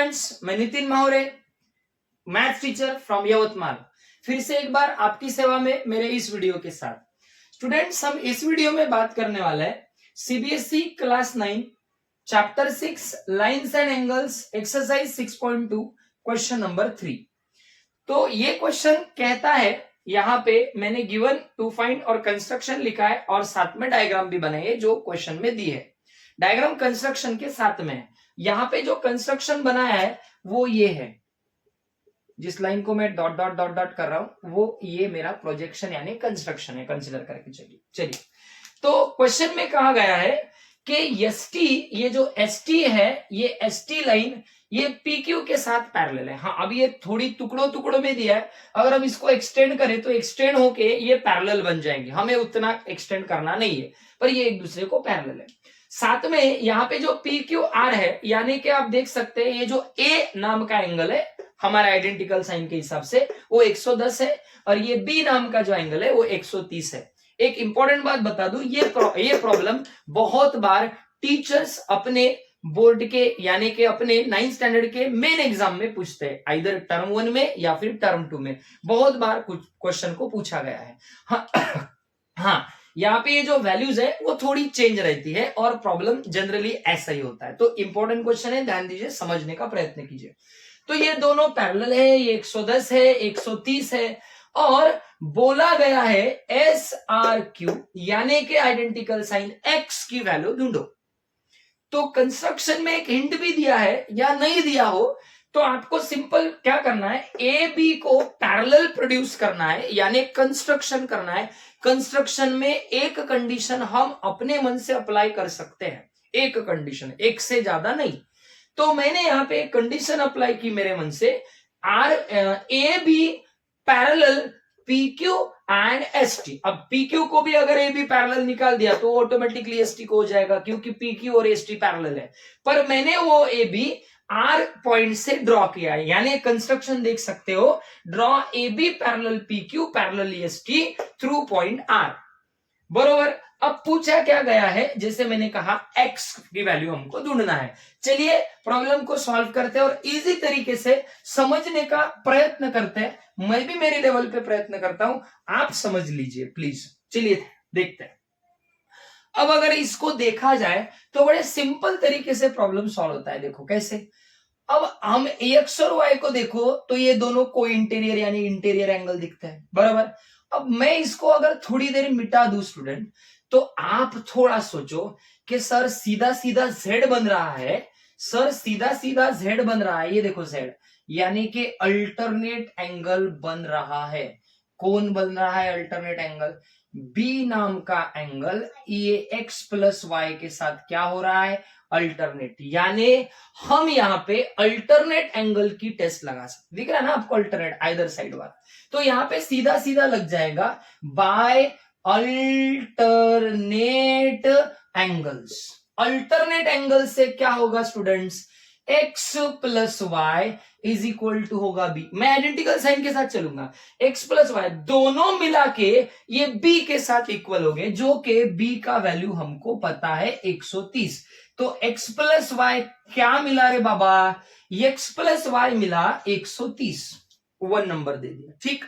Students, मैं Nitin Mahure, maths teacher from Yavatmal, फिर से एक बार आपकी सेवा में मेरे इस वीडियो के साथ। स्टूडेंट्स, हम इस वीडियो में बात करने वाले हैं CBSE class 9 chapter 6 lines and angles exercise 6.2 question number 3। तो ये क्वेश्चन कहता है, यहाँ पे मैंने गिवन टू फाइंड और कंस्ट्रक्शन लिखा है और साथ में डायग्राम भी बनाई है जो क्वेश्चन में दी है। डायग्राम कंस्ट्रक्शन के साथ में है। यहाँ पे जो कंस्ट्रक्शन बनाया है वो ये है, जिस लाइन को मैं डॉट डॉट डॉट डॉट कर रहा हूं वो ये मेरा प्रोजेक्शन यानी कंस्ट्रक्शन है, कंसिडर करके चलिए। तो क्वेश्चन में कहा गया है कि एसटी, ये जो एसटी है, ये एसटी लाइन ये पीक्यू के साथ पैरेलल है। हाँ, अब ये थोड़ी टुकड़ों टुकड़ों में दिया है, अगर हम इसको एक्सटेंड करें तो एक्सटेंड होके ये पैरेलल बन जाएंगे। हमें उतना एक्सटेंड करना नहीं है, पर ये एक दूसरे को पैरेलल है। साथ में यहाँ पे जो पी क्यू आर है, यानी कि आप देख सकते हैं ये जो ए नाम का एंगल है हमारे आइडेंटिकल साइन के हिसाब से वो 110 है, और ये बी नाम का जो एंगल है वो 130 है। एक इंपॉर्टेंट बात बता दूं, ये प्रॉब्लम बहुत बार टीचर्स अपने बोर्ड के यानी कि अपने 9th स्टैंडर्ड के मेन एग्जाम में पूछते हैं, आइदर टर्म 1 में या फिर टर्म 2 में बहुत बार कुछ क्वेश्चन को पूछा गया है। हाँ, यहाँ पे ये जो वैल्यूज है वो थोड़ी चेंज रहती है और प्रॉब्लम जनरली ऐसा ही होता है। तो इंपॉर्टेंट क्वेश्चन है, ध्यान दीजिए, समझने का प्रयत्न कीजिए। तो ये दोनों पैरेलल है, ये 110 है, 130 है, और बोला गया है एस आर क्यू यानी कि आइडेंटिकल साइन एक्स की वैल्यू ढूंढो। तो कंस्ट्रक्शन में एक हिंट भी दिया है या नहीं दिया हो तो आपको सिंपल क्या करना है, ए बी को पैरेलल प्रोड्यूस करना है यानी कंस्ट्रक्शन करना है। कंस्ट्रक्शन में एक कंडीशन हम अपने मन से अप्लाई कर सकते हैं, एक कंडीशन, एक से ज्यादा नहीं। तो मैंने यहां पे एक कंडीशन अप्लाई की मेरे मन से, R A B parallel P Q and S T. अब पी क्यू को भी अगर ए बी पैरेलल निकाल दिया तो ऑटोमेटिकली एस टी को हो जाएगा, क्योंकि पी क्यू और एस टी पैरेलल है। पर मैंने वो ए बी आर पॉइंट से ड्रॉ किया है, यानी कंस्ट्रक्शन देख सकते हो, draw A B parallel P Q parallel S T through point R, बरोबर। अब पूछा क्या गया है, जैसे मैंने कहा x की वैल्यू हमको ढूंढना है। चलिए प्रॉब्लम को सॉल्व करते हैं और इजी तरीके से समझने का प्रयत्न करते हैं। मैं भी मेरे लेवल पे प्रयत्न करता हूं, आप समझ लीजिए प्लीज। चलिए देखते हैं। अब अगर इसको देखा जाए तो बड़े सिंपल तरीके से प्रॉब्लम सॉल्व होता है। देखो कैसे, अब हम एक्स और वाई को देखो तो ये दोनों को इंटीरियर यानी इंटीरियर एंगल दिखता है, बराबर। अब मैं इसको अगर थोड़ी देर मिटा दूं स्टूडेंट, तो आप थोड़ा सोचो कि सर सीधा सीधा z बन रहा है, सर सीधा सीधा z बन रहा है, ये देखो z, यानी कि अल्टरनेट एंगल बन रहा है। कौन बन रहा है अल्टरनेट एंगल? b नाम का एंगल ये x प्लस वाई के साथ क्या हो रहा है, अल्टरनेट। यानी हम यहां पे अल्टरनेट एंगल की टेस्ट लगा सकते, दिख रहा है ना आपको अल्टरनेट आइदर साइड वाला। तो यहां पे सीधा सीधा लग जाएगा by alternate angles. Alternate angle से क्या होगा students, x plus Y is equal to होगा b। मैं आइडेंटिकल साइन के साथ चलूंगा, x प्लस वाई दोनों मिला के ये b के साथ इक्वल हो गए, जो कि b का वैल्यू हमको पता है 130। तो x प्लस वाई क्या मिला रे बाबा, x प्लस वाई मिला 130, 1 नंबर दे दिया, ठीक।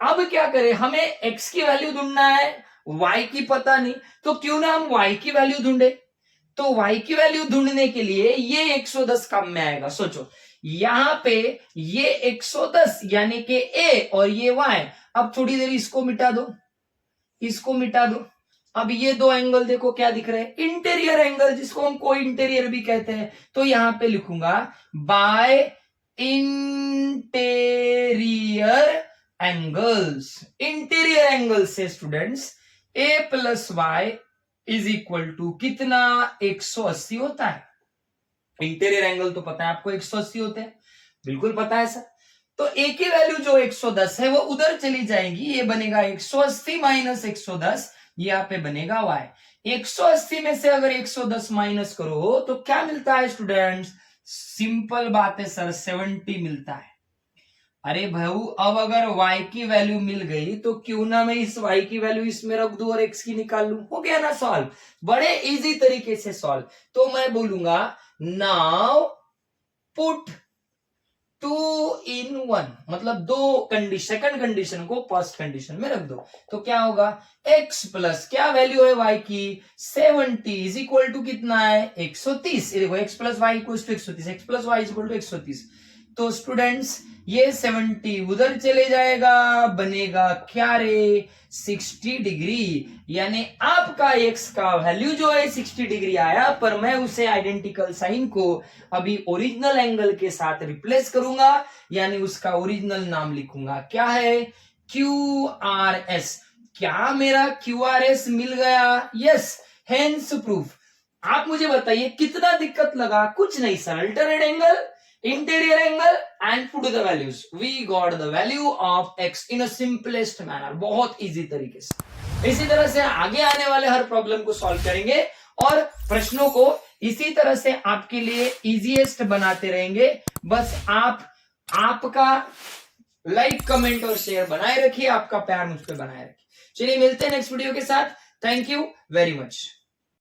अब क्या करें, हमें x की वैल्यू ढूंढना है, y की पता नहीं, तो क्यों ना हम y की वैल्यू ढूंढे। तो y की वैल्यू ढूंढने के लिए ये 110 काम में आएगा। सोचो यहां पे ये 110 यानी कि a और ये y। अब थोड़ी देर इसको मिटा दो, इसको मिटा दो। अब ये दो एंगल देखो क्या दिख रहे हैं, इंटीरियर एंगल, जिसको हम को इंटीरियर भी कहते हैं। तो यहां पे लिखूंगा by interior angles. Interior angle से students a plus Y is equal to कितना, 180 होता है। इंटीरियर एंगल तो पता है आपको 180 होते हैं, बिल्कुल पता है सर। तो a की वैल्यू जो 110 है वो उधर चली जाएगी, ये बनेगा 180 माइनस 110, यहाँ पे बनेगा y। 180 में से अगर 110 माइनस करो तो क्या मिलता है स्टूडेंट्स, सिंपल बात है सर, 70 मिलता है। अरे भाऊ, अब अगर y की वैल्यू मिल गई तो क्यों ना मैं इस y की वैल्यू इसमें रख दूं और x की निकाल लूं, हो गया ना सॉल्व, बड़े इजी तरीके से सॉल्व। तो मैं बोलूंगा नाउ पुट 2 in 1, मतलब दो कंडीशन, सेकंड कंडीशन को फर्स्ट कंडीशन में रख दो, तो क्या होगा x प्लस क्या वैल्यू है y की 70 इज इक्वल टू कितना है 130। ये देखो x plus y equal to 130, x plus y equal to 130। तो स्टूडेंट्स ये 70 उधर चले जाएगा, बनेगा क्या रे 60 डिग्री, यानी आपका x का वैल्यू जो है 60 डिग्री आया, पर मैं उसे आइडेंटिकल साइन को अभी ओरिजिनल एंगल के साथ रिप्लेस करूंगा, यानी उसका ओरिजिनल नाम लिखूंगा, क्या है QRS। क्या मेरा QRS मिल गया? Yes, hence proof. आप मुझे बताइए कितना दिक्कत लगा? कुछ नहीं sir, alternate angle, interior angle and put the values, we got the value of x in a simplest manner, बहुत इजी तरीके से। इसी तरह से आगे आने वाले हर प्रॉब्लम को सॉल्व करेंगे और प्रश्नों को इसी तरह से आपके लिए इजीएस्ट बनाते रहेंगे। बस आपका लाइक, कमेंट और शेयर बनाए रखिए, आपका प्यार मुझ पे बनाए रखिए। चलिए मिलते हैं नेक्स्ट वीडियो के साथ। Thank you very much.